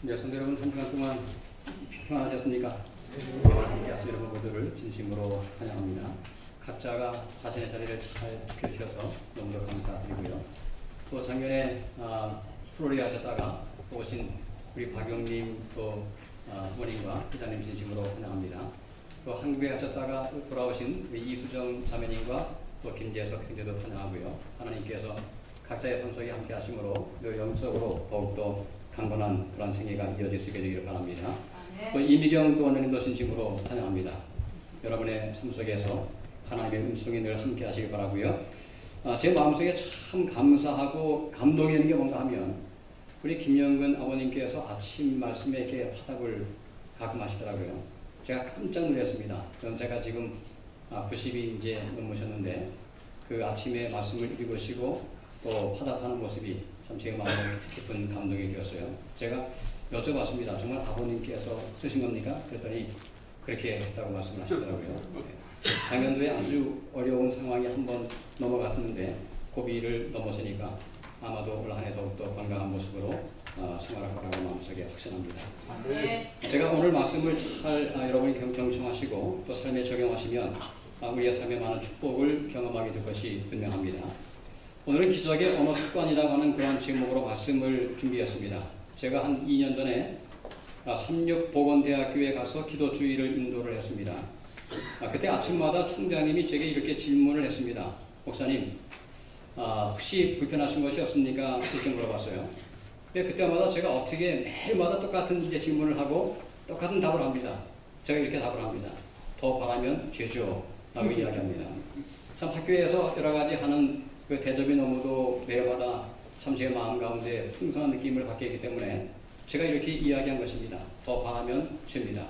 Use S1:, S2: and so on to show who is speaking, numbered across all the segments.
S1: 성도 여러분, 한 주간 동안 평안하셨습니까? 함께 하신 여러분 모두를 진심으로 환영합니다. 각자가 자신의 자리를 잘 지켜주셔서 너무도 감사드리고요. 또 작년에 프로리 하셨다가 오신 우리 박영님 또 부모님과 회장님 진심으로 환영합니다. 또 한국에 가셨다가 돌아오신 우리 이수정 자매님과 또 김재석 형제도 환영하고요. 하나님께서 각자의 삶 속에 함께 하심으로 영적으로 더욱더 강건한 그런 생애가 이어질 수 있게 되기를 바랍니다. 또 이미경 또 원장님도 진심으로 환영합니다. 여러분의 삶 속에서 하나님의 음성이 늘 함께 하시길 바라고요. 제 마음속에 참 감사하고 감동이 있는 게 뭔가 하면 우리 김영근 아버님께서 아침 말씀에 이렇게 화답을 가끔 하시더라고요. 제가 깜짝 놀랐습니다. 제가 지금 90이 이제 넘으셨는데 그 아침에 말씀을 읽으시고 또 화답하는 모습이 참 제 마음에 깊은 감동이 되었어요. 제가 여쭤봤습니다. 정말 아버님께서 쓰신 겁니까? 그랬더니 그렇게 했다고 말씀을 하시더라고요. 작년도에 아주 어려운 상황이 한번 넘어갔었는데 고비를 넘었으니까 아마도 올 한 해 더욱더 건강한 모습으로 생활할 거라고 마음속에 확신합니다. 제가 오늘 말씀을 잘 여러분이 경청하시고 또 삶에 적용하시면 우리의 삶에 많은 축복을 경험하게 될 것이 분명합니다. 오늘은 기적의 언어 습관이라고 하는 그런 제목으로 말씀을 준비했습니다. 제가 한 2년 전에 삼육보건대학교에 가서 기도주의를 인도를 했습니다. 그때 아침마다 총장님이 제게 이렇게 질문을 했습니다. 목사님, 혹시 불편하신 것이 없습니까? 이렇게 물어봤어요. 근데 그때마다 제가 어떻게 매일마다 똑같은 질문을 하고 똑같은 답을 합니다. 제가 이렇게 답을 합니다. 더 바라면 죄죠. 라고 이야기합니다. 참 학교에서 여러 가지 하는 그 대접이 너무도 매일마다 참 제 마음 가운데 풍성한 느낌을 받게 했기 때문에 제가 이렇게 이야기한 것입니다. 더 바라면 죄입니다.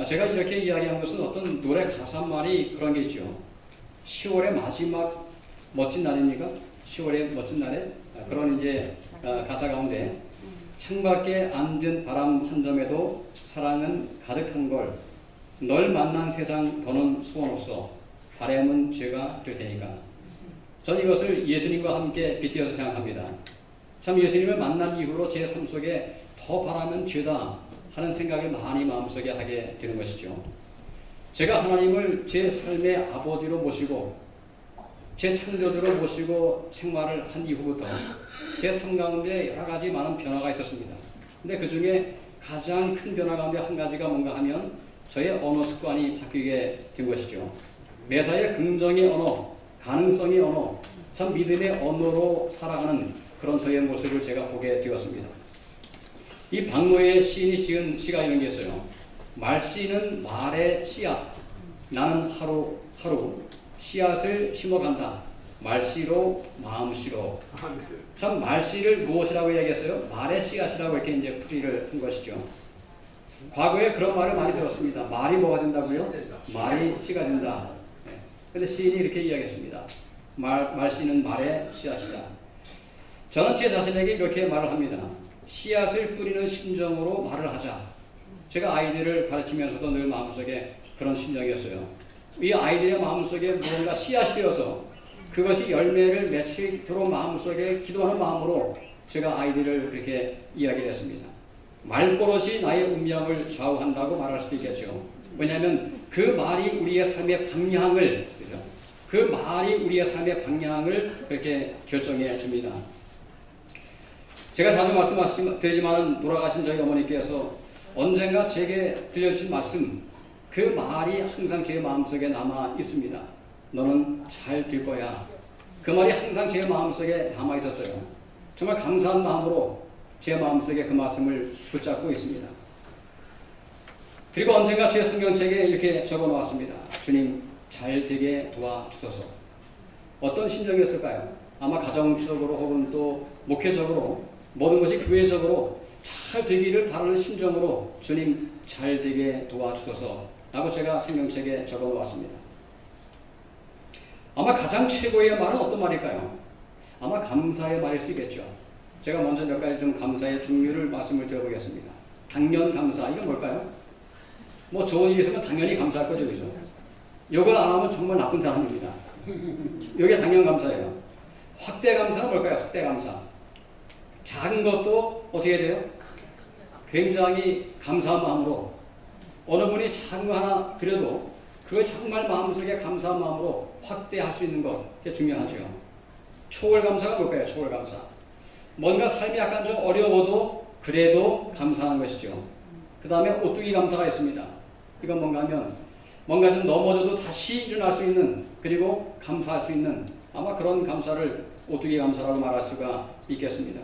S1: 제가 이렇게 이야기한 것은 어떤 노래 가사말이 그런 게 있죠. 10월의 마지막 멋진 날입니까? 10월의 멋진 날에 그런 이제 가사 가운데 창밖에 안 든 바람 한 점에도 사랑은 가득한 걸 널 만난 세상 더는 소원 없어 바람은 죄가 될 테니까. 저는 이것을 예수님과 함께 빗대어서 생각합니다. 참 예수님을 만난 이후로 제 삶 속에 더 바라면 죄다 하는 생각을 많이 마음속에 하게 되는 것이죠. 제가 하나님을 제 삶의 아버지로 모시고 제 창조주로 모시고 생활을 한 이후부터 제 삶 가운데 여러 가지 많은 변화가 있었습니다. 근데 그 중에 가장 큰 변화 가운데 한 가지가 뭔가 하면 저의 언어 습관이 바뀌게 된 것이죠. 매사에 긍정의 언어, 가능성의 언어, 참 믿음의 언어로 살아가는 그런 저의 모습을 제가 보게 되었습니다. 이 박노해 시인이 지은 시가 이런 게 있어요. 말씨는 말의 씨앗, 나는 하루 씨앗을 심어간다. 말씨로 마음씨로. 참 말씨를 무엇이라고 얘기했어요? 말의 씨앗이라고 이렇게 이제 풀이를 한 것이죠. 과거에 그런 말을 많이 들었습니다. 말이 뭐가 된다고요? 말이 씨가 된다. 그런데 시인이 이렇게 이야기했습니다. 말씨는 말의 씨앗이다. 저는 제 자신에게 이렇게 말을 합니다. 씨앗을 뿌리는 심정으로 말을 하자. 제가 아이들을 가르치면서도 늘 마음속에 그런 심정이었어요. 이 아이들의 마음속에 무언가 씨앗이 되어서 그것이 열매를 맺히도록 마음속에 기도하는 마음으로 제가 아이들을 이렇게 이야기를 했습니다. 말버릇이 나의 운명을 좌우한다고 말할 수도 있겠죠. 왜냐하면 그 말이 우리의 삶의 방향을, 그죠? 그 말이 우리의 삶의 방향을 그렇게 결정해 줍니다. 제가 자주 말씀드리지만 돌아가신 저희 어머니께서 언젠가 제게 들려주신 말씀, 그 말이 항상 제 마음속에 남아 있습니다. 너는 잘 될 거야. 그 말이 항상 제 마음속에 남아 있었어요. 정말 감사한 마음으로 제 마음속에 그 말씀을 붙잡고 있습니다. 그리고 언젠가 제 성경책에 이렇게 적어 놓았습니다. 주님 잘 되게 도와주소서. 어떤 심정이었을까요? 아마 가정적으로 혹은 또 목회적으로 모든 것이 교회적으로 잘 되기를 바라는 심정으로 주님 잘 되게 도와주소서 라고 제가 성경책에 적어 놓았습니다. 아마 가장 최고의 말은 어떤 말일까요? 아마 감사의 말일 수 있겠죠. 제가 먼저 몇 가지 좀 감사의 종류를 말씀을 드려보겠습니다. 당연 감사, 이건 뭘까요? 뭐 좋은 일이 있으면 당연히 감사할 거죠, 그죠? 이걸 안 하면 정말 나쁜 사람입니다. 이게 당연 감사예요. 확대 감사는 뭘까요? 확대 감사. 작은 것도 어떻게 돼요? 굉장히 감사한 마음으로 어느 분이 작은 거 하나 드려도 그걸 정말 마음속에 감사한 마음으로 확대할 수 있는 것, 그게 중요하죠. 초월감사가 뭘까요? 초월감사. 뭔가 삶이 약간 좀 어려워도 그래도 감사한 것이죠. 그 다음에 오뚜기 감사가 있습니다. 이건 뭔가 하면 뭔가 좀 넘어져도 다시 일어날 수 있는, 그리고 감사할 수 있는, 아마 그런 감사를 오뚜기 감사라고 말할 수가 있겠습니다.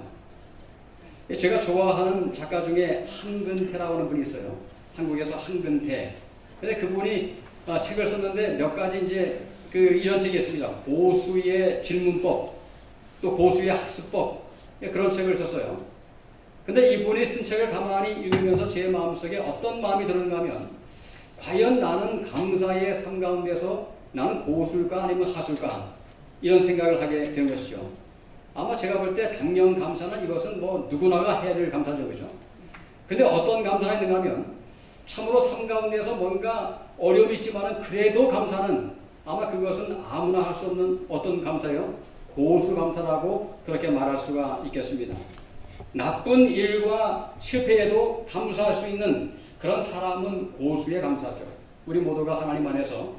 S1: 제가 좋아하는 작가 중에 한근태라고 하는 분이 있어요. 한국에서 한근태. 근데 그분이 책을 썼는데 몇 가지 이제 이런 책이 있습니다. 고수의 질문법, 또 고수의 학습법, 그런 책을 썼어요. 근데 이분이 쓴 책을 가만히 읽으면서 제 마음속에 어떤 마음이 드는가 하면, 과연 나는 감사의 삶 가운데서 나는 고수일까 아니면 하수일까, 이런 생각을 하게 된 것이죠. 아마 제가 볼 때 당연 감사는 이것은 뭐 누구나가 해야 될 감사죠, 그죠? 근데 어떤 감사가 있는가 하면, 참으로 삶 가운데서 뭔가 어려움이 있지만은 그래도 감사는 아마 그것은 아무나 할 수 없는 어떤 감사요? 고수 감사라고 그렇게 말할 수가 있겠습니다. 나쁜 일과 실패에도 감사할 수 있는 그런 사람은 고수의 감사죠. 우리 모두가 하나님 안에서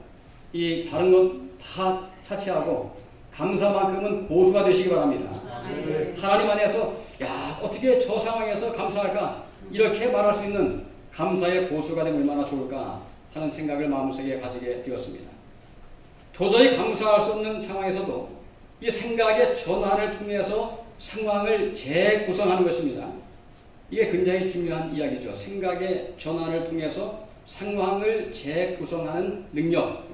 S1: 이 다른 것 다 차치하고 감사만큼은 고수가 되시기 바랍니다. 하나님 안에서 야, 어떻게 저 상황에서 감사할까, 이렇게 말할 수 있는 감사의 고수가 되면 얼마나 좋을까 하는 생각을 마음속에 가지게 되었습니다. 도저히 감사할 수 없는 상황에서도 이 생각의 전환을 통해서 상황을 재구성하는 것입니다. 이게 굉장히 중요한 이야기죠. 생각의 전환을 통해서 상황을 재구성하는 능력.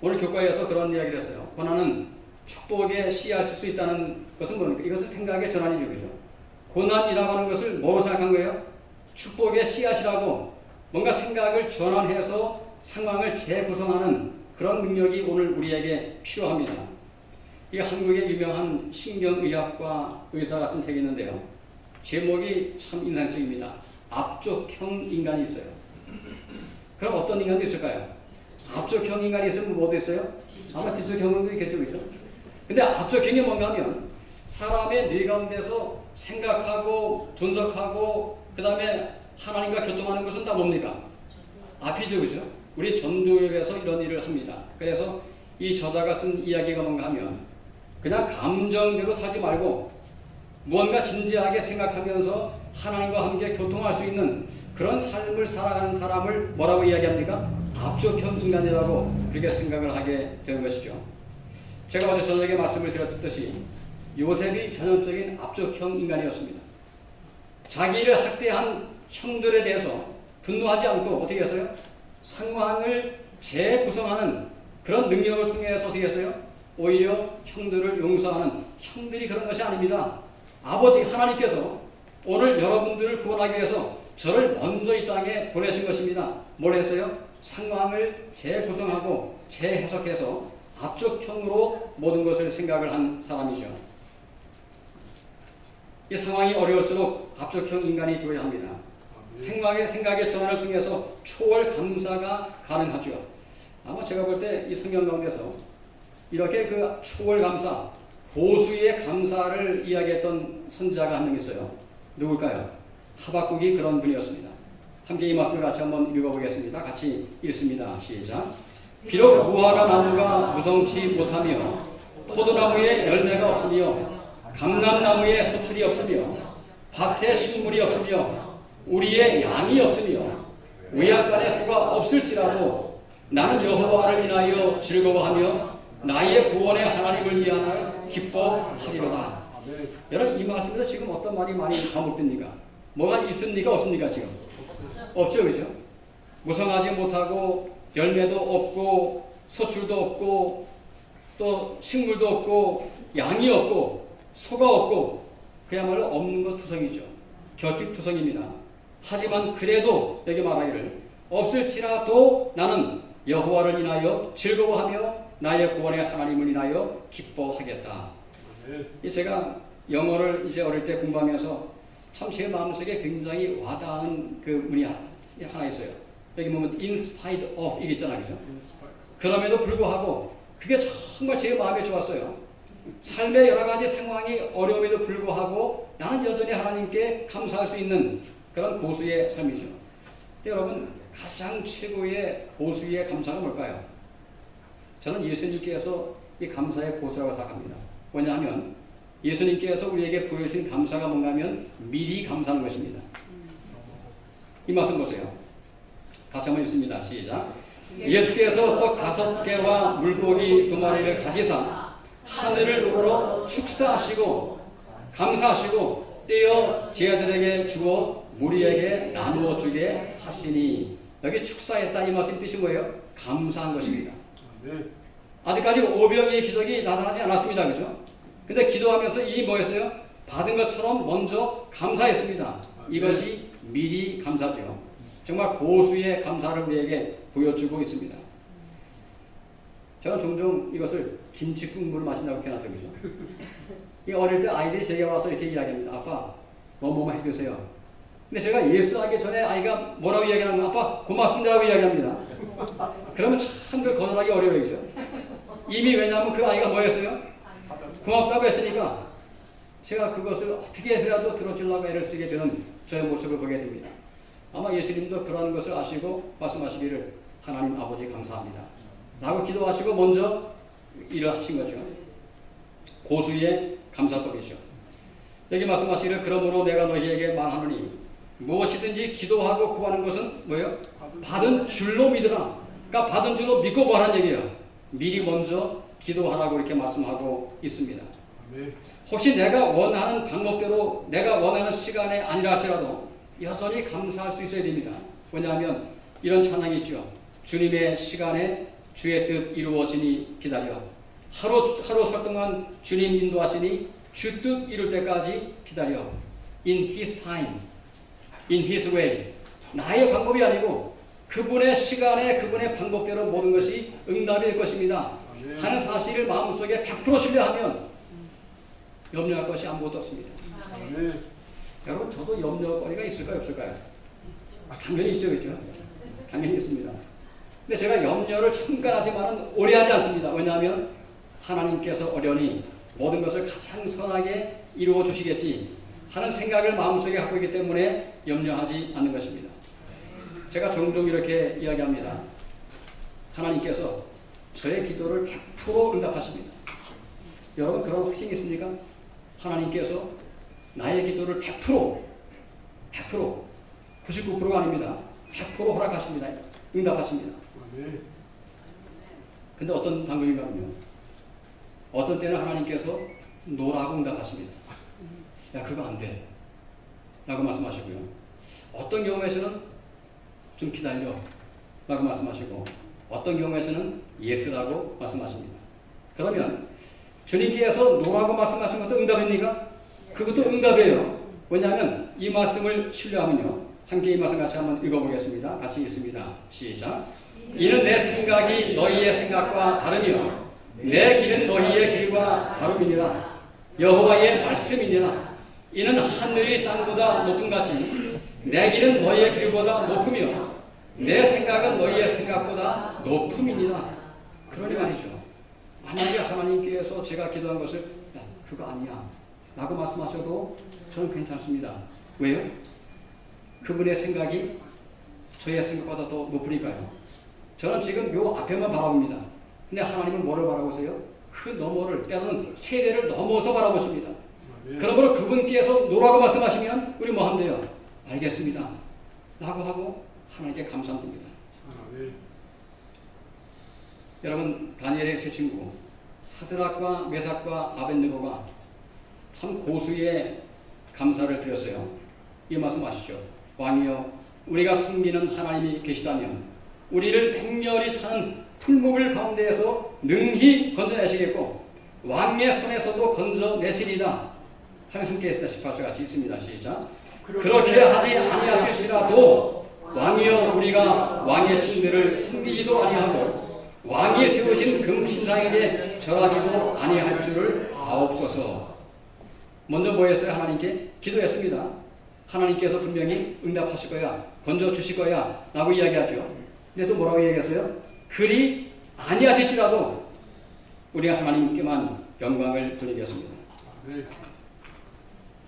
S1: 오늘 교과에서 그런 이야기를 했어요. 고난은 축복의 씨앗일 수 있다는 것은 뭡니까? 이것은 생각의 전환이죠. 그죠? 고난이라고 하는 것을 뭐로 생각한 거예요? 축복의 씨앗이라고, 뭔가 생각을 전환해서 상황을 재구성하는 그런 능력이 오늘 우리에게 필요합니다. 이 한국의 유명한 신경의학과 의사가 쓴 책이 있는데요. 제목이 참 인상적입니다. 앞쪽형 인간이 있어요. 그럼 어떤 인간도 있을까요? 앞쪽형 인간이 있으면 뭐도 있어요? 아마 뒤쪽형도 있겠죠, 그죠? 근데 앞쪽형이 뭔가 하면 사람의 뇌 가운데서 생각하고 분석하고 그 다음에 하나님과 교통하는 것은 다 뭡니까? 앞이죠, 그죠? 우리 전도역에서 이런 일을 합니다. 그래서 이 저자가 쓴 이야기가 뭔가 하면, 그냥 감정대로 살지 말고 무언가 진지하게 생각하면서 하나님과 함께 교통할 수 있는 그런 삶을 살아가는 사람을 뭐라고 이야기합니까? 앞쪽형 인간이라고 그렇게 생각을 하게 된 것이죠. 제가 어제 저녁에 말씀을 드렸듯이 요셉이 전형적인 앞쪽형 인간이었습니다. 자기를 학대한 형들에 대해서 분노하지 않고 어떻게 했어요? 상황을 재구성하는 그런 능력을 통해서 어떻게 했어요? 오히려 형들을 용서하는, 형들이 그런 것이 아닙니다. 아버지 하나님께서 오늘 여러분들을 구원하기 위해서 저를 먼저 이 땅에 보내신 것입니다. 뭘 했어요? 상황을 재구성하고 재해석해서 앞쪽형으로 모든 것을 생각을 한 사람이죠. 이 상황이 어려울수록 앞쪽형 인간이 되어야 합니다. 생각의 전환을 통해서 초월 감사가 가능하죠. 아마 제가 볼 때 이 성경 가운데서 이렇게 그 초월 감사, 고수의 감사를 이야기했던 선지자가 한 명 있어요. 누굴까요? 하박국이 그런 분이었습니다. 함께 이 말씀을 같이 한번 읽어보겠습니다. 같이 읽습니다. 시작. 비록 무화과 나무가 무성치 못하며 포도나무에 열매가 없으며 감람나무에 소출이 없으며 밭에 식물이 없으며 우리의 양이 없으며 외양간에 소가 없을지라도 나는 여호와를 인하여 즐거워하며 나의 구원의 하나님을 위하여 기뻐하리로다. 여러분, 이 말씀에서 지금 어떤 말이 많이 반복됩니까? 뭐가 있습니까? 없습니까? 지금 없죠, 그죠? 무성하지 못하고 열매도 없고 소출도 없고 또 식물도 없고 양이 없고 소가 없고 그야말로 없는 것 투성이죠. 결핍 투성입니다. 하지만 그래도 여기 말하기를 없을지라도 나는 여호와를 인하여 즐거워하며 나의 구원의 하나님을 인하여 기뻐하겠다. 제가 영어를 이제 어릴 때 공부하면서 참 제 마음속에 굉장히 와닿은 그 문이 하나 있어요. 여기 보면 in spite of 이게 있잖아요, 그죠? 그럼에도 불구하고 그게 정말 제 마음에 좋았어요. 삶의 여러 가지 상황이 어려움에도 불구하고 나는 여전히 하나님께 감사할 수 있는 그런 고수의 삶이죠. 여러분, 가장 최고의 고수의 감사가 뭘까요? 저는 예수님께서 이 감사의 고수라고 생각합니다. 왜냐하면 예수님께서 우리에게 보여주신 감사가 뭔가 하면 미리 감사하는 것입니다. 이 말씀 보세요. 같이 한번 읽습니다. 시작. 예수께서 떡 5개와 물고기 2마리를 가지사 하늘을 우러 축사하시고 감사하시고 떼어 제자들에게 주어 무리에게 나누어 주게 하시니, 여기 축사했다 이 말씀 뜻이 뭐예요? 감사한 것입니다. 아직까지 오병이의 기적이 나타나지 않았습니다. 그죠? 근데 기도하면서 이 뭐였어요? 받은 것처럼 먼저 감사했습니다. 이것이 미리 감사죠. 정말 고수의 감사를 우리에게 보여주고 있습니다. 저는 종종 이것을 김치국물을 마신다고 해놨죠. 그죠? 이 어릴 때 아이들이 제게 와서 이렇게 이야기합니다. 아빠, 뭐뭐 해주세요. 근데 제가 예스 하기 전에 아이가 뭐라고 이야기하면 아빠 고맙습니다라고 이야기합니다. 그러면 참 그 거절하기 어려워요. 그죠? 이미 왜냐하면 그 아이가 뭐였어요? 고맙다고 했으니까 제가 그것을 어떻게 해서라도 들어주려고 애를 쓰게 되는 저의 모습을 보게 됩니다. 아마 예수님도 그러한 것을 아시고 말씀하시기를 하나님 아버지 감사합니다 라고 기도하시고 먼저 일을 하신 거죠. 고수의 감사법이죠. 여기 말씀하시기를 그러므로 내가 너희에게 말하노니 무엇이든지 기도하고 구하는 것은 뭐예요? 받은 줄로 믿으라. 그러니까 받은 줄로 믿고 뭐하는 얘기예요? 미리 먼저 기도하라고 이렇게 말씀하고 있습니다. 혹시 내가 원하는 방법대로 내가 원하는 시간에 아니라 할지라도 여전히 감사할 수 있어야 됩니다. 왜냐하면 이런 찬양이 있죠. 주님의 시간에 주의 뜻 이루어지니 기다려. 하루 살 동안 주님 인도하시니 주 뜻 이룰 때까지 기다려. In His time, in His way. 나의 방법이 아니고 그분의 시간에 그분의 방법대로 모든 것이 응답이 될 것입니다. 하는 사실을 마음속에 100% 신뢰하면 염려할 것이 아무것도 없습니다. 여러분, 저도 염려거리가 있을까요, 없을까요? 당연히 있죠, 그렇죠? 당연히 있습니다. 근데 제가 염려를 잠깐 하지만은 오래 하지 않습니다. 왜냐하면 하나님께서 어련히 모든 것을 가장 선하게 이루어 주시겠지 하는 생각을 마음속에 갖고 있기 때문에 염려하지 않는 것입니다. 제가 종종 이렇게 이야기합니다. 하나님께서 저의 기도를 100% 응답하십니다. 여러분, 그런 확신이 있습니까? 하나님께서 나의 기도를 100%, 99%가 아닙니다. 100% 허락하십니다. 응답하십니다. 근데 어떤 방법인가 하면 어떤 때는 하나님께서 노라고 응답하십니다. 야, 그거 안 돼 라고 말씀하시고요. 어떤 경우에서는 좀 기다려 라고 말씀하시고 어떤 경우에서는 예스라고 말씀하십니다. 그러면 주님께서 노라고 말씀하신 것도 응답입니까? 그것도 응답이에요. 왜냐하면 이 말씀을 신뢰하면요. 함께 이 말씀 같이 한번 읽어보겠습니다. 같이 읽습니다. 시작. 이는 내 생각이 너희의 생각과 다르며 내 길은 너희의 길과 다름이니라. 여호와의 말씀이니라. 이는 하늘이 땅보다 높은 같이 내 길은 너희의 길보다 높으며 내 생각은 너희의 생각보다 높음이니라. 그러니 말이죠. 만약에 하나님께서 제가 기도한 것을 야, 그거 아니야 라고 말씀하셔도 저는 괜찮습니다. 왜요? 그분의 생각이 저의 생각보다 더 높으니까요. 저는 지금 요 앞에만 바라봅니다. 근데 하나님은 뭐를 바라보세요? 그 너머를, 때로는 세대를 넘어서 바라보십니다. 그러므로 그분께서 노라고 말씀하시면 우리 뭐 하면 돼요? 알겠습니다 라고 하고 하나님께 감사합니다. 여러분, 다니엘의 세 친구 사드락과 메삭과 아벳느고가 참 고수의 감사를 드렸어요. 이 말씀 아시죠? 왕이여, 우리가 섬기는 하나님이 계시다면 우리를 맹렬히 타는 풀목을 가운데에서 능히 건져내시겠고 왕의 손에서도 건져내시리다 하면 함께 했습니다. 18절 같이 읽습니다. 시작. 그렇게 하지 아니하실지라도 왕이여, 우리가 왕의 신들을 섬기지도 아니하고 왕이 세우신 금신상에게 절하지도 아니할 줄을 아옵소서. 먼저 뭐 했어요? 하나님께 기도했습니다. 하나님께서 분명히 응답하실 거야, 건져주실 거야 라고 이야기하죠. 근데 또 뭐라고 이야기했어요? 그리 아니하실지라도 우리가 하나님께만 영광을 돌리겠습니다.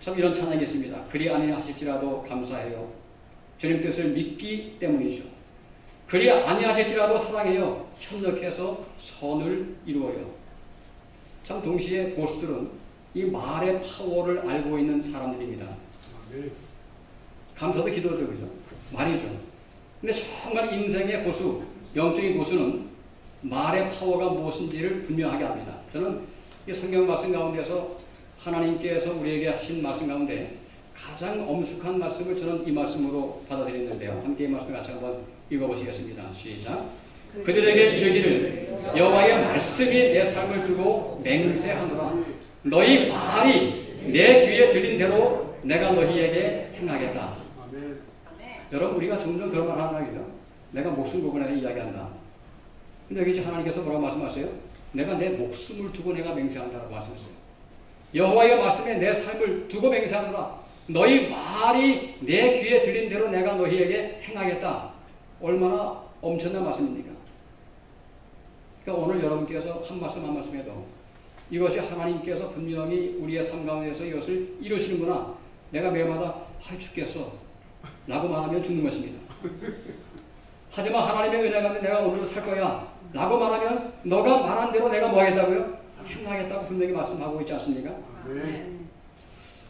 S1: 참 이런 찬양이 있습니다. 그리 아니하실지라도 감사해요. 주님 뜻을 믿기 때문이죠. 그리 아니하실지라도 사랑해요. 협력해서 선을 이루어요. 참 동시에 고수들은 이 말의 파워를 알고 있는 사람들입니다. 감사도 기도죠, 그죠? 말이죠. 근데 정말 인생의 고수, 영적인 고수는 말의 파워가 무엇인지를 분명하게 합니다. 저는 이 성경 말씀 가운데서 하나님께서 우리에게 하신 말씀 가운데 가장 엄숙한 말씀을 저는 이 말씀으로 받아들였는데요. 함께 이 말씀을 같이 한번 읽어보시겠습니다. 시작. 그들에게 이르기를 여호와의 말씀이 내 삶을 두고 맹세하노라. 너희 말이 내 귀에 들린 대로 내가 너희에게 행하겠다. 여러분 우리가 종종 그런 말 하는 거죠. 내가 목숨 걸고 내가 이야기한다. 근데 여기 하나님께서 뭐라고 말씀하세요? 내가 내 목숨을 두고 내가 맹세한다라고 말씀하세요. 여호와의 말씀에 내 삶을 두고 맹세하노라. 너희 말이 내 귀에 들린 대로 내가 너희에게 행하겠다. 얼마나 엄청난 말씀입니까? 그러니까 오늘 여러분께서 한 말씀 한 말씀 해도 이것이 하나님께서 분명히 우리의 삶 가운데서 이것을 이루시는구나. 내가 매일마다 죽겠어 라고 말하면 죽는 것입니다. 하지만 하나님의 은혜 가운데 내가 오늘 살 거야 라고 말하면 너가 말한 대로 내가 뭐 하겠다고요? 행하겠다고 분명히 말씀하고 있지 않습니까?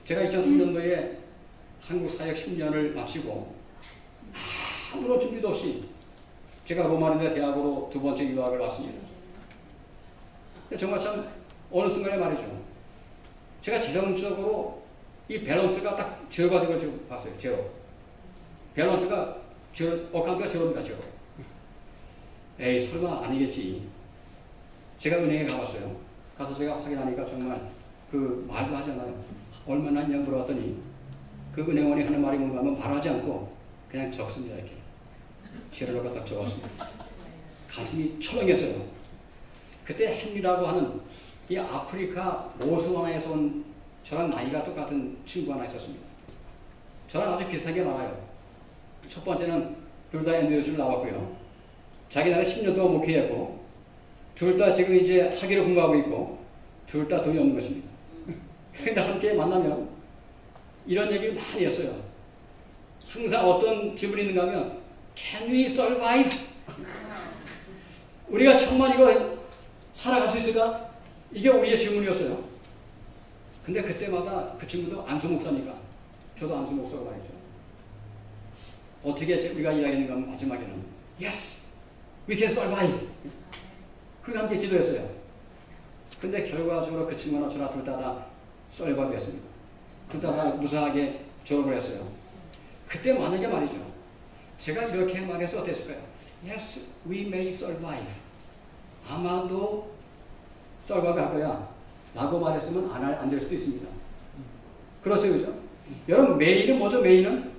S1: 제가 2003년도에 한국 사역 10년을 마치고 아무런 준비도 없이 제가 로마니아 대학으로 두 번째 유학을 왔습니다. 정말 참 어느 순간에 말이죠. 제가 재정적으로 이 밸런스가 딱 제로가 된 걸 지금 봤어요. 제로. 밸런스가 제로, 어카운트가 제로입니다. 제로. 에이 설마 아니겠지. 제가 은행에 가봤어요. 가서 제가 확인하니까 정말 그 말도 하지 않아요. 얼마나 했냐고 물어봤더니 그 은행원이 하는 말이 뭔가 하면 말하지 않고 그냥 적습니다. 이렇게. 제로를 딱 적었습니다. 가슴이 철렁했어요. 그때 헨리라고 하는 이 아프리카 보스와나에서 온 저랑 나이가 똑같은 친구 하나 있었습니다. 저랑 아주 비슷한 게 많아요. 첫 번째는 둘 다 앤드류스를 나왔고요. 자기나라 10년 동안 목회했고 둘 다 지금 이제 학위를 공부하고 있고 둘 다 돈이 없는 것입니다. 그런데 함께 만나면 이런 얘기를 많이 했어요. 항상 어떤 질문이 있는가 하면 Can we survive? 우리가 정말 이거 살아갈 수 있을까? 이게 우리의 질문이었어요. 근데 그때마다 그 친구도 안수 목사니까 저도 안수 목사가 말이죠. 어떻게 우리가 이야기했는가 하면 마지막에는 Yes, we can survive. 그렇게 함께 기도했어요. 근데 결과적으로 그 친구나 저나 둘 다 survive 했습니다. 둘 다 무사하게 졸업을 했어요. 그때 만약에 말이죠. 제가 이렇게 말해서 어땠을까요? Yes, we may survive. 아마도 survive 할 거야. 라고 말했으면 안 될 수도 있습니다. 그렇죠, 그죠? 여러분, may는 뭐죠, may는?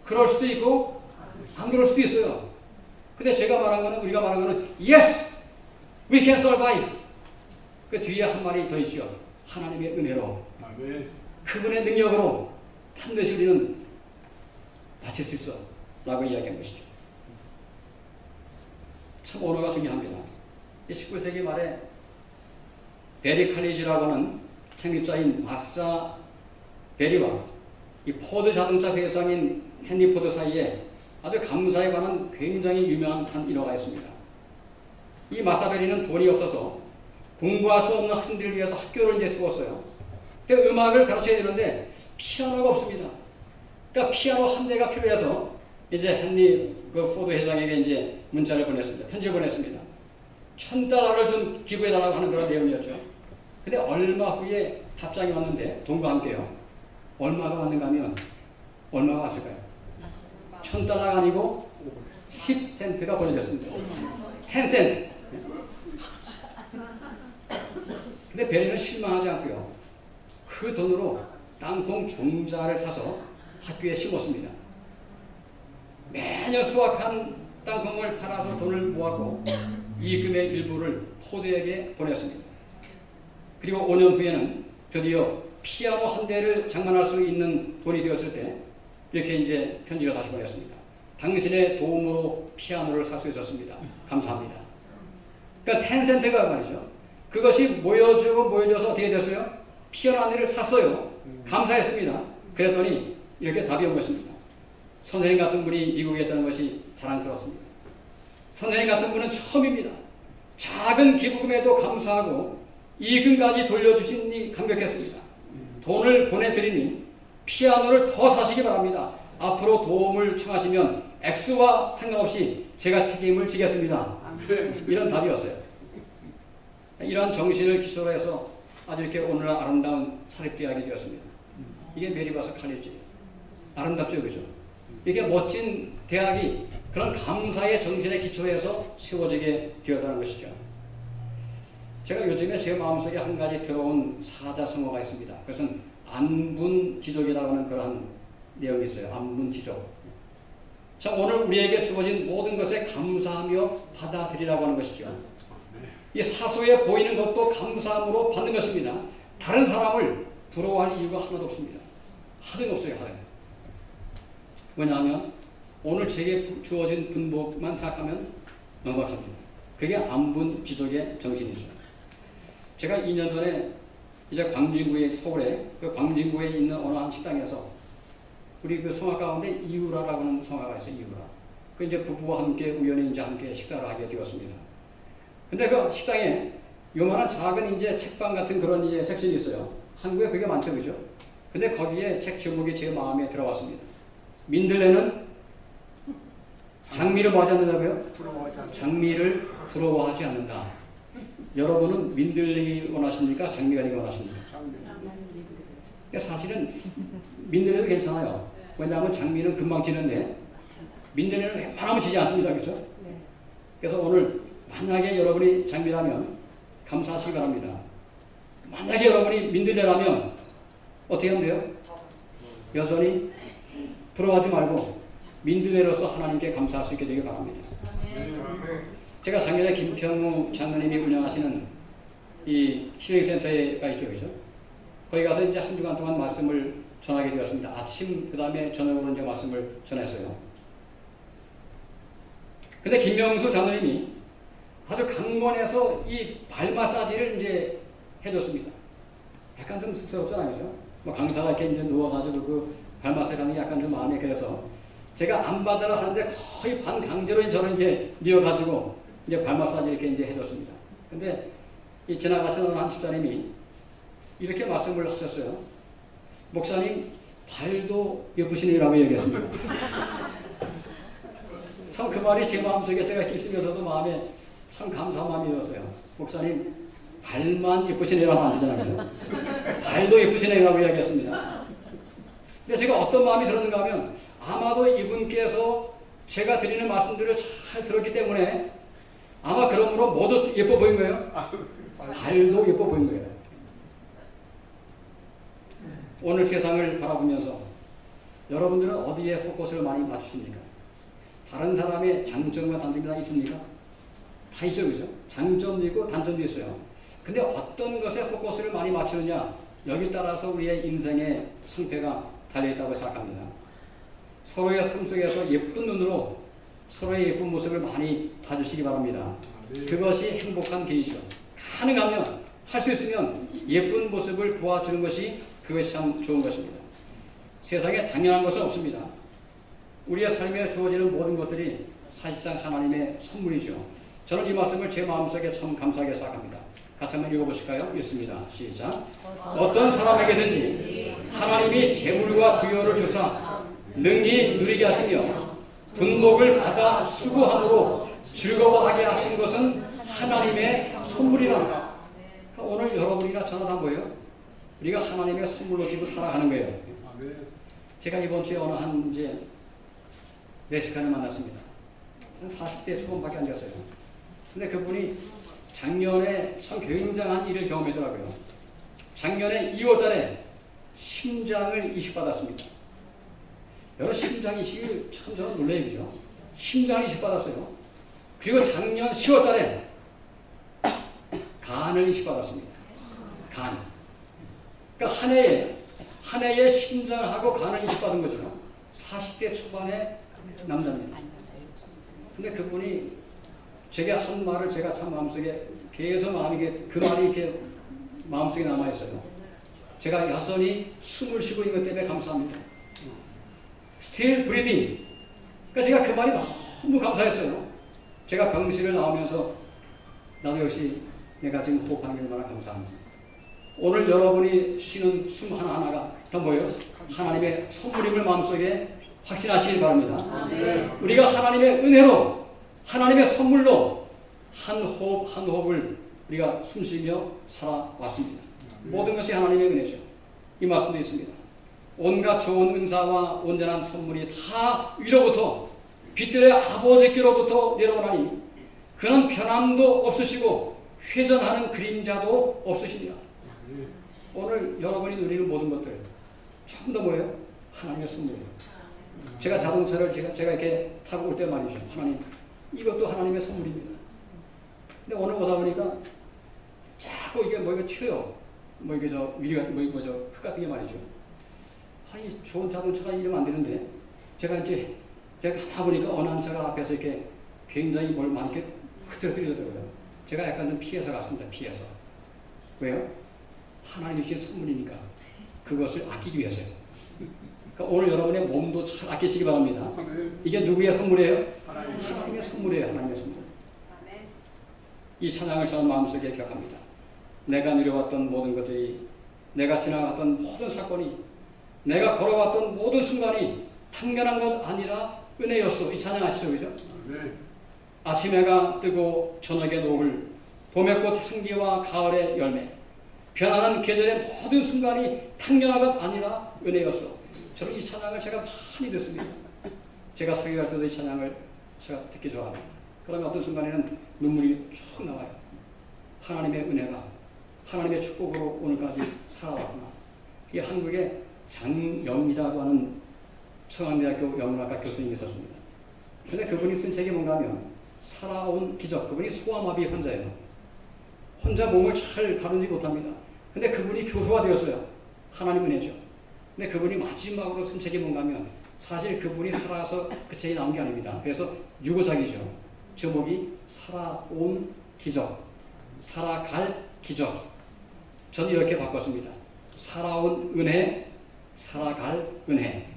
S1: 그럴 수도 있고, 안 그럴 수도 있어요. 근데 제가 말한 거는, 우리가 말한 거는, Yes, we can survive. 그 뒤에 한 말이 더 있죠. 하나님의 은혜로, 그분의 능력으로 반드시 우리는 바칠 수 있어. 라고 이야기한 것이죠. 참 언어가 중요합니다. 19세기 말에 베리 칼리지라고 하는 창립자인 마사 베리와 이 포드 자동차 회장인 헨리 포드 사이에 아주 감사에 관한 굉장히 유명한 한 일화가 있습니다. 이 마사 베리는 돈이 없어서 공부할 수 없는 학생들을 위해서 학교를 이제 세웠어요. 그 음악을 가르쳐야 되는데 피아노가 없습니다. 그러니까 피아노 한 대가 필요해서 이제 헨리 그 포드 회장에게 이제 문자를 보냈습니다. 편지를 보냈습니다. $1,000를 좀 기부해달라고 하는 그런 내용이었죠. 근데 얼마 후에 답장이 왔는데 돈과 함께요. 얼마가 왔는가 하면 얼마가 왔을까요? $1,000가 아니고 10센트가 보내졌습니다. 10센트. 근데 베리는 실망하지 않고요. 그 돈으로 땅콩 종자를 사서 학교에 심었습니다. 매년 수확한 땅콩을 팔아서 돈을 모았고 이금의 일부를 포드에게 보냈습니다. 그리고 5년 후에는 드디어 피아노 한 대를 장만할 수 있는 돈이 되었을 때 이렇게 이제 편지를 다시 보냈습니다. 당신의 도움으로 피아노를 살 수 있었습니다. 감사합니다. 그러니까 10센트가 말이죠. 그것이 모여져서 어떻게 됐어요? 피어난 일을 샀어요. 감사했습니다. 그랬더니 이렇게 답이 온 것입니다. 선생님 같은 분이 미국에 있다는 것이 자랑스럽습니다. 선생님 같은 분은 처음입니다. 작은 기부금에도 감사하고 이금까지 돌려주시니 감격했습니다. 돈을 보내드리니 피아노를 더 사시기 바랍니다. 앞으로 도움을 청하시면 X와 상관없이 제가 책임을 지겠습니다. 이런 답이었어요. 이러한 정신을 기초로 해서 아주 이렇게 오늘날 아름다운 사립대학이 되었습니다. 이게 메리바스 칼리지. 아름답죠, 그죠? 이게 멋진 대학이 그런 감사의 정신에 기초해서 세워지게 되었다는 것이죠. 제가 요즘에 제 마음속에 한 가지 들어온 사자성어가 있습니다. 그것은 안분지족이라고 하는 그러한 내용이 있어요. 안분지족. 자, 오늘 우리에게 주어진 모든 것에 감사하며 받아들이라고 하는 것이죠. 이 사소해 보이는 것도 감사함으로 받는 것입니다. 다른 사람을 부러워할 이유가 하나도 없습니다. 하등 없어요, 하등. 왜냐하면 오늘 제게 주어진 분복만 생각하면 넉넉합니다. 그게 안분지족의 정신이죠. 제가 2년 전에 이제 광진구에, 서울에 그 광진구에 있는 어느 한 식당에서 우리 그 성악 가운데 이유라라고 하는 성악가 있어요. 이유라. 그 이제 부부와 함께 우연히 이제 함께 식사를 하게 되었습니다. 근데 그 식당에 요만한 작은 이제 책방 같은 그런 이제 섹션이 있어요. 한국에 그게 많죠, 그죠? 근데 거기에 책 제목이 제 마음에 들어왔습니다. 민들레는 장미를 뭐하지 않는다고요? 장미를 부러워하지 않는다. 여러분은 민들레기 원하십니까? 장미가 되기 원하십니까? 사실은 민들레도 괜찮아요. 왜냐하면 장미는 금방 지는데 민들레는 웬만하면 지지 않습니다. 그렇죠? 그래서 오늘 만약에 여러분이 장미라면 감사하시기 바랍니다. 만약에 여러분이 민들레라면 어떻게 하면 돼요? 여전히 부러워하지 말고 민들레로서 하나님께 감사할 수 있게 되길 바랍니다. 제가 작년에 김평우 장로님이 운영하시는 이 힐링센터가 있죠, 그죠? 거기 가서 이제 한 주간 동안 말씀을 전하게 되었습니다. 아침, 그 다음에 저녁으로 이제 말씀을 전했어요. 근데 김명수 장로님이 아주 강권해서 이 발 마사지를 이제 해줬습니다. 약간 좀 쑥스럽잖아요, 그죠? 뭐 강사가 이렇게 이제 누워가지고 그 발 마사지 하는 게 약간 좀 마음에 그래서 제가 안 받으러 하는데 거의 반강제로 저는 이제 뉘어가지고 이제 발 마사지 이렇게 이제 해줬습니다. 근데 이 지나가시는 한 집사님이 이렇게 말씀을 하셨어요. 목사님, 발도 예쁘시네라고 얘기했습니다. 참 그 말이 제 마음속에 제가 이렇게 있으면서도 마음에 참 감사한 마음이 들었어요. 목사님, 발만 예쁘시네라고 하면 안 되잖아요. 발도 예쁘시네라고 이야기했습니다. 근데 제가 어떤 마음이 들었는가 하면 아마도 이분께서 제가 드리는 말씀들을 잘 들었기 때문에 아마 그러므로 모두 예뻐 보인 거예요. 발도 예뻐 보인 거예요. 오늘 세상을 바라보면서 여러분들은 어디에 포커스를 많이 맞추십니까? 다른 사람의 장점과 단점이 다 있습니까? 다 있죠, 그죠? 장점도 있고 단점도 있어요. 근데 어떤 것에 포커스를 많이 맞추느냐, 여기 따라서 우리의 인생의 승패가 달려있다고 생각합니다. 서로의 삶 속에서 예쁜 눈으로 서로의 예쁜 모습을 많이 봐주시기 바랍니다. 그것이 행복한 길이죠. 가능하면, 할 수 있으면 예쁜 모습을 보아주는 것이 그것이 참 좋은 것입니다. 세상에 당연한 것은 없습니다. 우리의 삶에 주어지는 모든 것들이 사실상 하나님의 선물이죠. 저는 이 말씀을 제 마음속에 참 감사하게 생각합니다. 같이 한번 읽어보실까요? 읽습니다. 시작. 어떤 사람에게든지 하나님이 재물과 부여를 주사 능히 누리게 하시며 분복을 받아 수고함으로 즐거워하게 하신 것은 하나님의 선물이라. 그러니까 오늘 여러분이나 저나 다 뭐예요? 우리가 하나님의 선물로 지고 살아가는 거예요. 제가 이번 주에 어느 한 이제 멕시칸을 만났습니다. 한 40대 초반밖에 안 됐어요. 근데 그분이 작년에 참 굉장한 일을 경험했더라고요. 작년에 2월달에 심장을 이식받았습니다. 여러 심장 이식을 참 저는 놀래요. 심장 이식받았어요. 그리고 작년 10월달에 간을 이식받았습니다. 간. 그러니까 한 해에 심장하고 간을 이식받은 거죠. 40대 초반의 남자입니다. 근데 그분이 제게 한 말을 제가 참 마음속에 계속 그 말이 이렇게 마음속에 남아있어요. 제가 여전히 숨을 쉬고 있는 것 때문에 감사합니다. Still breathing. 그러니까 제가 그 말이 너무 감사했어요. 제가 병실을 나오면서 나도 역시 내가 지금 호흡하는 게 얼마나 감사한지. 오늘 여러분이 쉬는 숨 하나하나가 다 뭐예요? 하나님의 선물임을 마음속에 확신하시길 바랍니다. 우리가 하나님의 은혜로, 하나님의 선물로 한 호흡 한 호흡을 우리가 숨쉬며 살아왔습니다. 모든 것이 하나님의 은혜죠. 이 말씀도 있습니다. 온갖 좋은 은사와 온전한 선물이 다 위로부터 빛들의 아버지께로부터 내려오나니 그는 변함도 없으시고 회전하는 그림자도 없으시니라. 오늘 여러분이 누리는 모든 것들 전부 다 뭐예요? 하나님의 선물이에요. 제가 자동차를 제가 이렇게 타고 올 때 말이죠. 하나님, 이것도 하나님의 선물입니다. 근데 오늘 오다 보니까 자꾸 이게 뭐 이거 튀어요. 뭐 이게 저 위리가 뭐저 흙 같은 게 말이죠. 아니 좋은 자동차가 이러면 안 되는데 제가 가보니까 어느 한 차가 앞에서 이렇게 굉장히 뭘 많게 흐트러뜨리더라고요. 제가 약간 좀 피해서 갔습니다. 피해서. 왜요? 하나님이 주신 선물이니까 그것을 아끼기 위해서요. 그러니까 오늘 여러분의 몸도 잘 아끼시기 바랍니다. 이게 누구의 선물이에요? 하나님의 선물이에요. 하나님의 선물. 이 찬양을 저는 마음속에 기억합니다. 내가 누려왔던 모든 것들이, 내가 지나갔던 모든 사건이, 내가 걸어왔던 모든 순간이 당연한 것 아니라 은혜였어. 이 찬양 아시죠? 그죠? 아침 해가 뜨고 저녁의 노을, 봄의 꽃 향기와 가을의 열매, 변하는 계절의 모든 순간이 당연한 것 아니라 은혜였어. 저는 이 찬양을 제가 많이 듣습니다. 제가 설교할 때도 이 찬양을 제가 듣기 좋아합니다. 그러면 어떤 순간에는 눈물이 쭉 나와요. 하나님의 은혜가, 하나님의 축복으로 오늘까지 살아왔구나. 이 한국에 장영이라고 하는 서강대학교 영문학과 교수님이 있었습니다. 그런데 그분이 쓴 책이 뭔가 하면 살아온 기적. 그분이 소아마비 환자예요. 혼자 몸을 잘 다루지 못합니다. 근데 그분이 교수가 되었어요. 하나님 은혜죠. 근데 그분이 마지막으로 쓴 책이 뭔가 하면 사실 그분이 살아서 그 책이 나온 게 아닙니다. 그래서 유고작이죠. 제목이 살아온 기적, 살아갈 기적. 저는 이렇게 바꿨습니다. 살아온 은혜, 살아갈 은혜.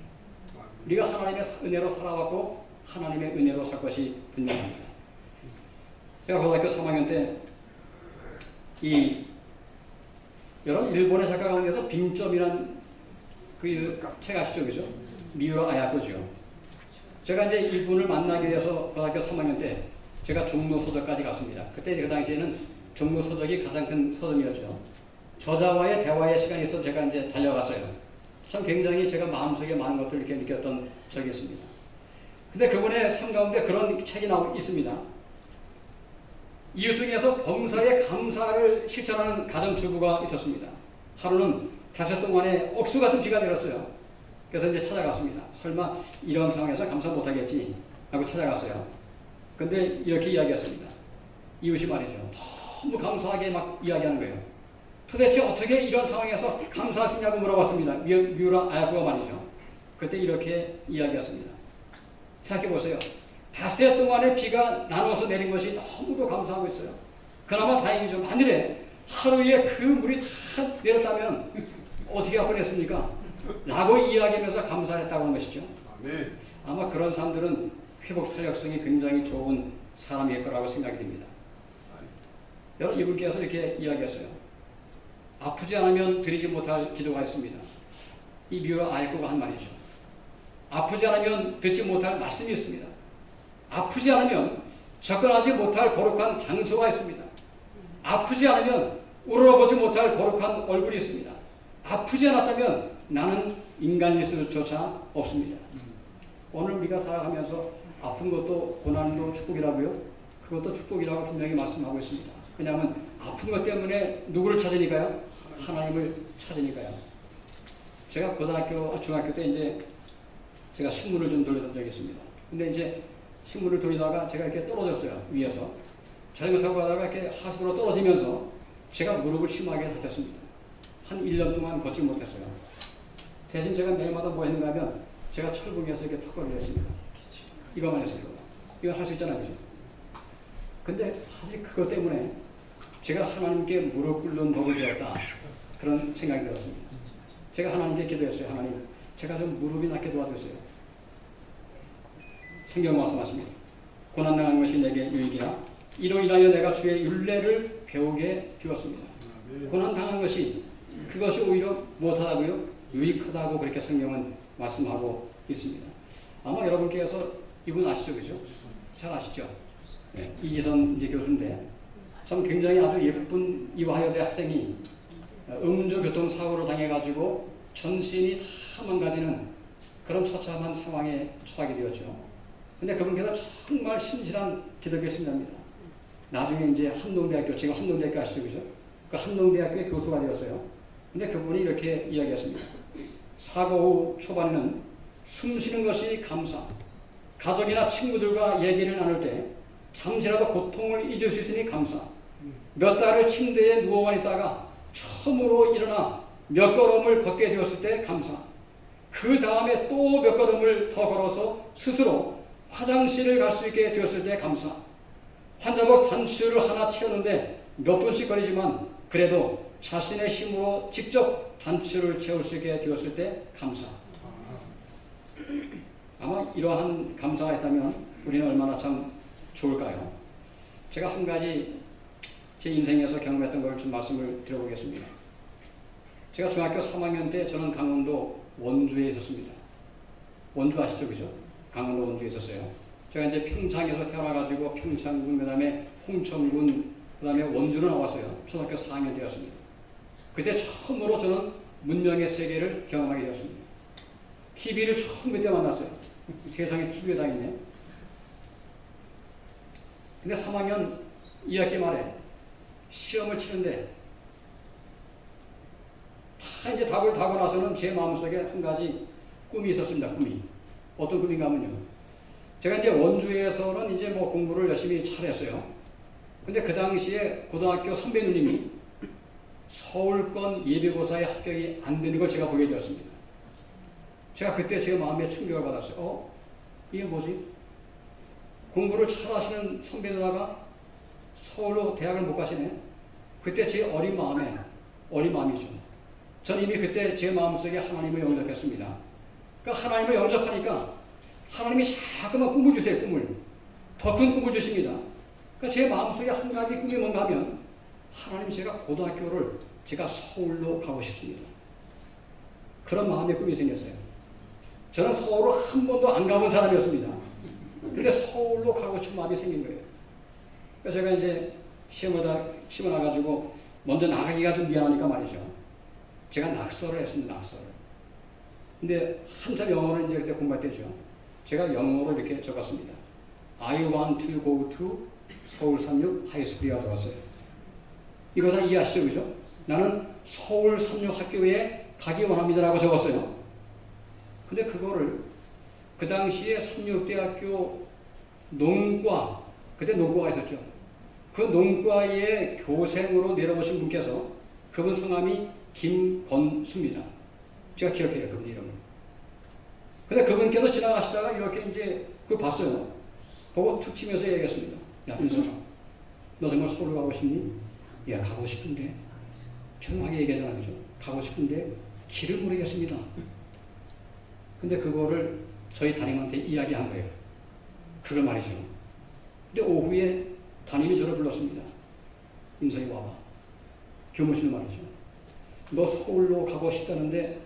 S1: 우리가 하나님의 은혜로 살아왔고 하나님의 은혜로 살 것이 분명합니다. 제가 고등학교 3학년 때 여러분 일본의 작가 가운데서 빙점이라는 그 책 아시죠? 그죠? 미우라 아야코죠. 제가 이제 이분을 만나게 돼서 고등학교 3학년 때 제가 종로서적까지 갔습니다. 그때 그 당시에는 종로서적이 가장 큰 서점이었죠. 저자와의 대화의 시간이 있어서 제가 이제 달려갔어요. 참 굉장히 제가 마음속에 많은 것들을 이렇게 느꼈던 적이 있습니다. 근데 그분의 삶 가운데 그런 책이 있습니다. 이웃 중에서 범사에 감사를 실천하는 가정주부가 있었습니다. 하루는 닷새 동안에 억수 같은 비가 내렸어요. 그래서 이제 찾아갔습니다. 설마 이런 상황에서 감사 못하겠지 하고 찾아갔어요. 근데 이렇게 이야기했습니다. 이웃이 말이죠. 너무 감사하게 막 이야기하는 거예요. 도대체 어떻게 이런 상황에서 감사할 수 있냐고 물어봤습니다. 미우라 아야코가 말이죠. 그때 이렇게 이야기했습니다. 생각해보세요. 닷새 동안의 비가 나눠서 내린 것이 너무도 감사하고 있어요. 그나마 다행이죠. 만일에 하루에 그 물이 다 내렸다면 어떻게 할 뻔했습니까? 라고 이야기하면서 감사했다고 하는 것이죠. 아마 그런 사람들은 회복 탄력성이 굉장히 좋은 사람일 거라고 생각이 됩니다. 여러분 이분께서 이렇게 이야기했어요. 아프지 않으면 드리지 못할 기도가 있습니다. 이 미우라 아야코가 한 말이죠. 아프지 않으면 듣지 못할 말씀이 있습니다. 아프지 않으면 접근하지 못할 거룩한 장소가 있습니다. 아프지 않으면 우러러보지 못할 거룩한 얼굴이 있습니다. 아프지 않았다면 나는 인간일 수조차 없습니다. 오늘 우리가 살아가면서 아픈 것도 고난도 축복이라고요? 그것도 축복이라고 분명히 말씀하고 있습니다. 왜냐하면 아픈 것 때문에 누구를 찾으니까요? 하나님을 찾으니까요. 제가 고등학교, 중학교 때 이제 제가 식물을 좀 돌리던 적이 있습니다. 근데 이제 식물을 돌리다가 제가 이렇게 떨어졌어요. 위에서. 자전거 타고 가다가 이렇게 하수구로 떨어지면서 제가 무릎을 심하게 다쳤습니다. 한 1년 동안 걷지 못했어요. 대신 제가 매일마다 뭐 했는가 하면 제가 철봉에서 이렇게 턱걸이를 했습니다. 이거만 했어요. 이건 할 수 있잖아요. 그죠? 근데 사실 그것 때문에 제가 하나님께 무릎 꿇는 법을 배웠다. 그런 생각이 들었습니다. 제가 하나님께 기도했어요. 하나님, 제가 좀 무릎이 낮게 도와주세요. 성경 말씀하십니다. 고난당한 것이 내게 유익이라 이로 인하여 내가 주의 율례를 배우게 되었습니다. 고난당한 것이 그것이 오히려 무엇하다고요? 유익하다고 그렇게 성경은 말씀하고 있습니다. 아마 여러분께서 이분 아시죠? 그죠? 잘 아시죠? 네, 이지선 이제 교수인데 참 굉장히 아주 예쁜 이화여대 학생이 음주교통사고를 당해가지고 전신이 다 망가지는 그런 처참한 상황에 처하게 되었죠. 근데 그분께서 정말 신실한 기독교 신자입니다. 나중에 이제 한동대학교, 지금 한동대학교 아시죠? 그죠? 그 한동대학교의 교수가 되었어요. 근데 그분이 이렇게 이야기했습니다. 사고 후 초반에는 숨 쉬는 것이 감사, 가족이나 친구들과 얘기를 나눌 때 잠시라도 고통을 잊을 수 있으니 감사, 몇 달을 침대에 누워만 있다가 처음으로 일어나 몇 걸음을 걷게 되었을 때 감사, 그 다음에 또 몇 걸음을 더 걸어서 스스로 화장실을 갈 수 있게 되었을 때 감사, 환자복 단추를 하나 채우는데 몇 분씩 걸리지만 그래도 자신의 힘으로 직접 단추를 채울 수 있게 되었을 때 감사. 아마 이러한 감사가 있다면 우리는 얼마나 참 좋을까요? 제가 한 가지 제 인생에서 경험했던 걸 좀 말씀을 드려보겠습니다. 제가 중학교 3학년 때 저는 강원도 원주에 있었습니다. 원주 아시죠? 그죠? 강원도 원주에 있었어요. 제가 이제 평창에서 태어나가지고 평창군, 그 다음에 홍천군, 그 다음에 원주로 나왔어요. 초등학교 4학년 때였습니다. 그때 처음으로 저는 문명의 세계를 경험하게 되었습니다. TV를 처음 그때 만났어요. 세상에 TV가 다 있네. 근데 3학년 2학기 말에 시험을 치는데 다 이제 답을 다고 나서는 제 마음속에 한 가지 꿈이 있었습니다. 꿈이. 어떤 꿈인가 하면요. 제가 이제 원주에서는 이제 뭐 공부를 열심히 잘했어요. 근데 그 당시에 고등학교 선배 누님이 서울권 예비고사에 합격이 안 되는 걸 제가 보게 되었습니다. 제가 그때 제 마음에 충격을 받았어요. 이게 뭐지? 공부를 잘하시는 선배 누나가 서울로 대학을 못 가시네. 그때 제 어린 마음이죠. 저는 이미 그때 제 마음속에 하나님을 영접했습니다. 그러니까 하나님을 영접하니까 하나님이 자꾸만 꿈을 주세요. 꿈을. 더 큰 꿈을 주십니다. 그러니까 제 마음속에 한 가지 꿈이 뭔가 하면 하나님, 제가 고등학교를 제가 서울로 가고 싶습니다. 그런 마음의 꿈이 생겼어요. 저는 서울을 한 번도 안 가본 사람이었습니다. 근데 서울로 가고 싶은 마음이 생긴 거예요. 그래서 제가 이제 시험을 나가지고 먼저 나가기가 좀 미안하니까 말이죠. 제가 낙서를 했습니다. 낙서를. 근데 한참 영어를 이제 그때 공부할 때죠. 제가 영어로 이렇게 적었습니다. I want to go to 서울 36 하이스쿨이라고 적었어요. 이거 다 이해하시죠? 그죠? 나는 서울 36 학교에 가기 원합니다라고 적었어요. 근데 그거를 그 당시에 36대학교 농과, 그때 농과가 있었죠. 그 농과의 교생으로 내려오신 분께서, 그분 성함이 김건수입니다. 제가 기억해요, 그분 이름을. 근데 그분께서 지나가시다가 이렇게 이제 그걸 봤어요. 보고 툭 치면서 얘기했습니다. 야, 은선아, 너 정말 서울 가고 싶니? 야, 가고 싶은데. 조용하게 얘기하잖아요. 그죠? 가고 싶은데 길을 모르겠습니다. 근데 그거를 저희 담임한테 이야기한 거예요. 그걸 말이죠. 근데 오후에 담임이 저를 불렀습니다. 인선이 와봐. 교무실로 말이죠. 너 서울로 가고 싶다는데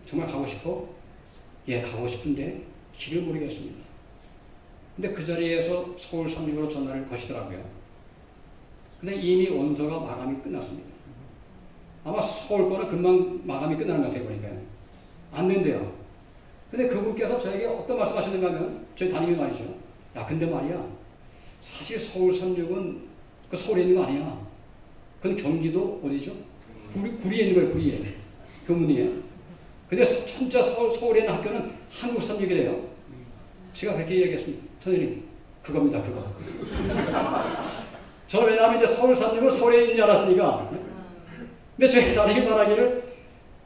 S1: 정말 가고 싶어? 예, 가고 싶은데 길을 모르겠습니다. 근데 그 자리에서 서울 36으로 전화를 거시더라고요. 근데 이미 원서가 마감이 끝났습니다. 아마 서울 거는 금방 마감이 끝나는 것 같아요. 보니까요. 안 된대요. 근데 그분께서 저에게 어떤 말씀 하시는가 하면, 저희 담임이 말이죠. 야, 근데 말이야, 사실 서울 36은 그 서울에 있는 거 아니야. 그건 경기도 어디죠? 구리에 있는 거예요. 구리에. 교문이에. 근데 진짜 서울에 있는 학교는 한국 36이래요. 제가 그렇게 얘기했습니다. 선생님, 그겁니다. 그거. 저 왜냐하면 이제 서울 36은 서울에 있는 줄 알았으니까. 근데 저희 담임이 말하기를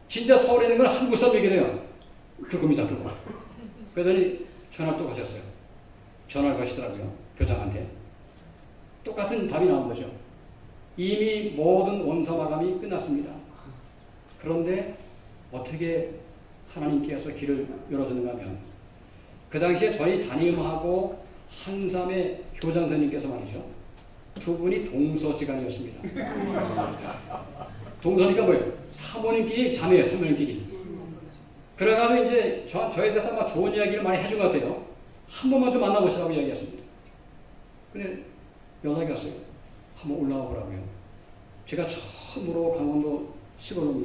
S1: 진짜 서울에 있는 건 한국 36이래요. 그겁니다. 그거. 그러더니 전화를 또 가셨어요. 전화를 거시더라고요. 교장한테. 똑같은 답이 나온 거죠. 이미 모든 원서 마감이 끝났습니다. 그런데 어떻게 하나님께서 길을 열어주는가 하면 그 당시에 저희 담임하고 한삼의 교장 선생님께서 말이죠. 두 분이 동서지간이었습니다. 동서니까 뭐예요? 사모님끼리 자매예요. 사모님끼리. 그래가지고 이제 저에 대해서 아마 좋은 이야기를 많이 해준 것 같아요. 한 번만 좀 만나보시라고 이야기했습니다. 근데 연락이 왔어요. 한번 올라와 보라고요. 제가 처음으로 강원도 시골로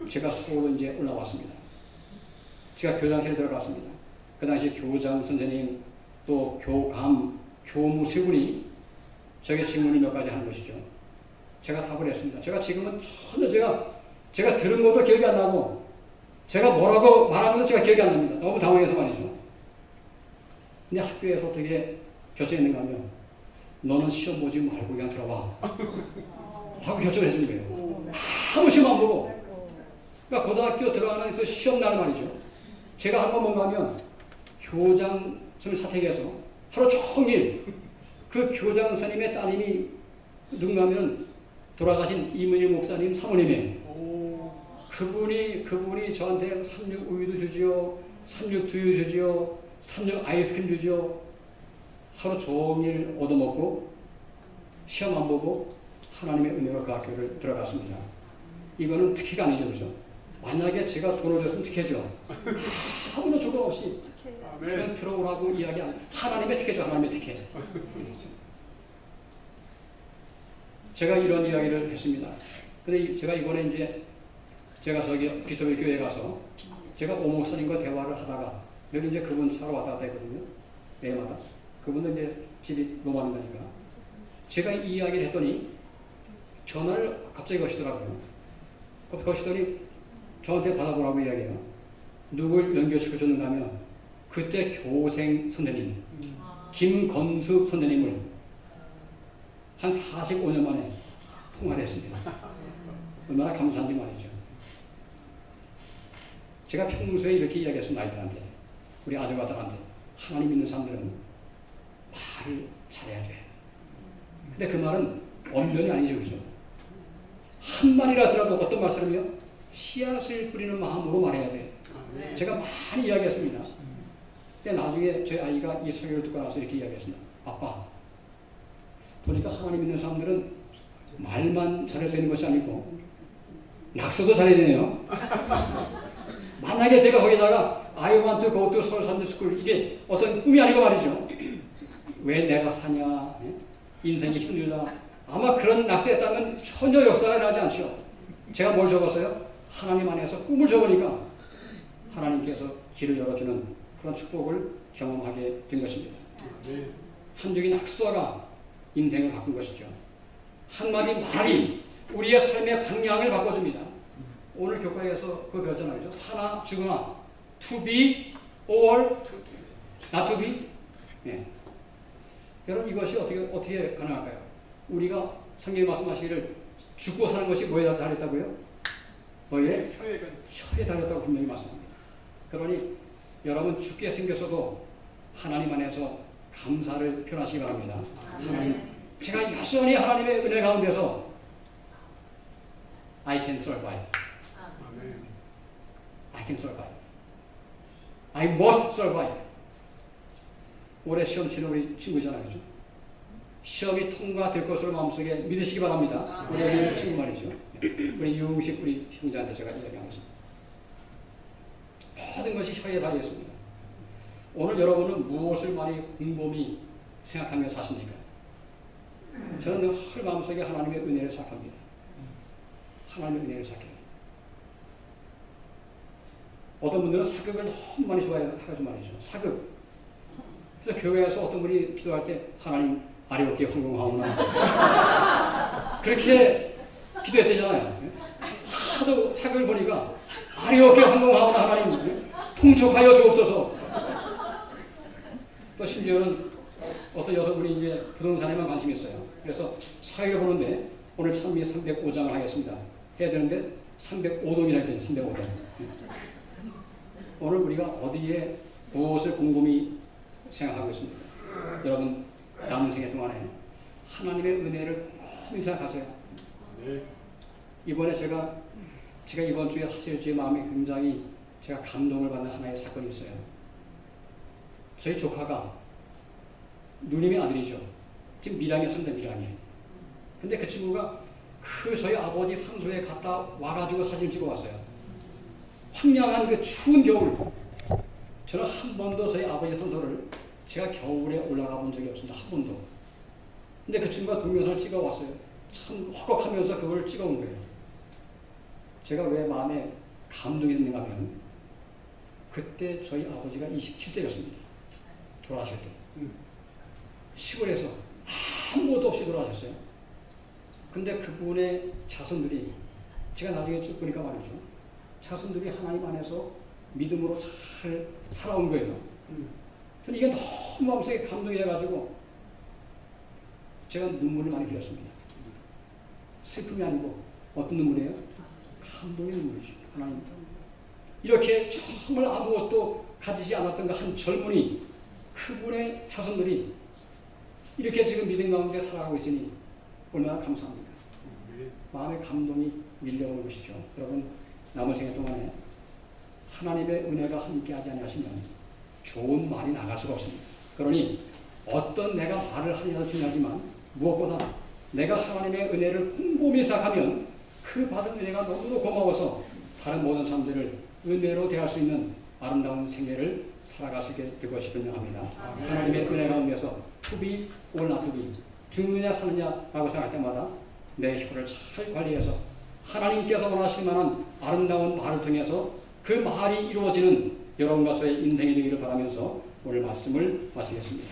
S1: 제가 서울로 이제 올라왔습니다. 제가 교장실에 들어갔습니다. 그 당시 교장 선생님 또 교감, 교무 세 분이 저게 질문을 몇 가지 하는 것이죠. 제가 답을 했습니다. 제가 지금은 전혀 제가 들은 것도 기억이 안 나고 제가 뭐라고 말하는 것도 제가 기억이 안 납니다. 너무 당황해서 말이죠. 근데 학교에서 어떻게 결정했는가 하면 너는 시험 보지 말고 그냥 들어봐 하고 결정을 해준 거예요. 아무 시험 안 보고. 그러니까 고등학교 들어가는 그 시험 날 말이죠. 제가 한 번 뭔가 하면 교장 선생님 사택에서 하루 종일 그 교장 선생님의 따님이 누군가 하면 돌아가신 이문일 목사님 사모님이에요. 그분이 저한테 36 우유도 주지요, 36 두유 주지요, 36 아이스크림 주지요. 하루 종일 얻어먹고 시험 안 보고 하나님의 은혜로 그 학교를 들어갔습니다. 이거는 특혜가 아니죠, 그죠? 만약에 제가 돈을 줬으면 특혜죠. 아무런 조건 없이 그냥 들어오라고 이야기한 하나님의 특혜죠, 하나님의 특혜. 제가 이런 이야기를 했습니다. 근데 제가 이번에 이제 제가 저기 비토빌 교회에 가서 제가 오 목사님과 대화를 하다가 늘 이제 그분 사러 왔다 갔다 했거든요. 매일마다. 그분은 이제 집이 로마인가니까. 제가 이 이야기를 했더니 전화를 갑자기 거시더라고요. 거시더니 저한테 받아보라고 이야기해요. 누굴 연결시켜줬는가 하면 그때 교생 선생님 김건숙 선생님을 한 45년 만에 통화를 했습니다. 얼마나 감사한지 말이죠. 제가 평소에 이렇게 이야기했습니다. 아이들한테. 우리 아들과들한테. 하나님 믿는 사람들은 말을 잘해야 돼. 근데 그 말은 언변이 아니죠. 그죠? 한 말이라서라도 어떤 말씀이요? 씨앗을 뿌리는 마음으로 말해야 돼. 제가 많이 이야기했습니다. 근데 나중에 제 아이가 이 설교를 듣고 나서 이렇게 이야기했습니다. 아빠, 보니까 하나님 믿는 사람들은 말만 잘해야 되는 것이 아니고 낙서도 잘해야 되네요. 만약에 제가 거기다가 I want to go to Seoul Sunday School 이게 어떤 꿈이 아니고 말이죠. 왜 내가 사냐? 인생이 힘들다. 아마 그런 낙서했다면 전혀 역사가 일어나지 않죠. 제가 뭘 적었어요? 하나님 안에서 꿈을 적으니까 하나님께서 길을 열어주는 그런 축복을 경험하게 된 것입니다. 한적인 학서가 인생을 바꾼 것이죠. 한마디 말이 우리의 삶의 방향을 바꿔줍니다. 오늘 교과에서 그 배웠잖아요. 그렇죠? 사나 죽으나 to be or not to be. 네. 여러분 이것이 어떻게 가능할까요? 우리가 성경에 말씀하시기를 죽고 사는 것이 뭐에 달렸다고요? 뭐에? 혀에 달렸다고 분명히 말씀합니다. 그러니 여러분 죽게 생겼어도 하나님 안에서 감사를 표현하시기 바랍니다. 하나님, 제가 여전히 하나님의 은혜 가운데서 I can survive. I can survive. I must survive. 올해 시험 치는 우리 친구잖아요. 그죠? 시험이 통과될 것으로 마음속에 믿으시기 바랍니다. 우리 친구 말이죠. 우리 유웅식 우리 형제한테 제가 이야기하겠습니다. 모든 것이 혀에 달려있습니다. 오늘 여러분은 무엇을 많이 곰곰이 생각하며 사십니까? 저는 늘 마음속에 하나님의 은혜를 생각합니다. 하나님의 은혜를 생각해요. 어떤 분들은 사극을 너무 많이 좋아해가지고 말이죠. 사극. 그래서 교회에서 어떤 분이 기도할 때 하나님 아리오케 황공하오나 그렇게 기도했대잖아요. 하도 사극을 보니까 아리오케 황공하오나 하나님 통촉하여 주옵소서. 또 심지어는 어떤 여성분이 이제 부동산에만 관심이 있어요. 그래서 사회를 보는데 오늘 찬미 305장을 하겠습니다. 해야 되는데 305동이라 했더니 305동. 오늘 우리가 어디에 무엇을 곰곰이 생각하고 있습니까? 여러분 남은 생애 동안에 하나님의 은혜를 꼭 생각하세요. 이번에 제가 이번 주에 사실 제 마음이 굉장히 제가 감동을 받는 하나의 사건이 있어요. 저희 조카가 누님의 아들이죠. 지금 밀양이었습니다. 밀양에. 근데 그 친구가 저희 아버지 산소에 갔다 와가지고 사진 찍어 왔어요. 황량한 그 추운 겨울. 저는 한 번도 저희 아버지 산소를 제가 겨울에 올라가 본 적이 없습니다. 한 번도. 근데 그 친구가 동영상을 찍어 왔어요. 참 헉헉하면서 그걸 찍어 온 거예요. 제가 왜 마음에 감동이 있는가 하면 그때 저희 아버지가 27세였습니다. 돌아가실 때. 시골에서 아무것도 없이 돌아가셨어요. 근데 그분의 자손들이 제가 나중에 쭉 보니까 말이죠. 자손들이 하나님 안에서 믿음으로 잘 살아온 거예요. 저는 이게 너무 마음속에 감동이 돼가지고 제가 눈물을 많이 흘렸습니다. 슬픔이 아니고 어떤 눈물이에요? 감동의 눈물이죠. 하나님. 이렇게 정말 아무것도 가지지 않았던 그 한 젊은이 그분의 자손들이 이렇게 지금 믿음 가운데 살아가고 있으니 얼마나 감사합니까? 마음의 감동이 밀려오는 것이죠. 여러분 남은 생애 동안에 하나님의 은혜가 함께하지 아니하시면 좋은 말이 나갈 수가 없습니다. 그러니 어떤 내가 말을 하느냐도 중요하지만 무엇보다 내가 하나님의 은혜를 꼼꼼히 생각하면 그 받은 은혜가 너무도 고마워서 다른 모든 사람들을 은혜로 대할 수 있는 아름다운 생애를 살아갈 수 있게 될 것이 분명합니다. 하나님의 은혜 가운데서 투비 or not to be, 죽느냐 사느냐라고 생각할 때마다 내 혀를 잘 관리해서 하나님께서 원하실 만한 아름다운 말을 통해서 그 말이 이루어지는 여러분과 저의 인생이 되기를 바라면서 오늘 말씀을 마치겠습니다.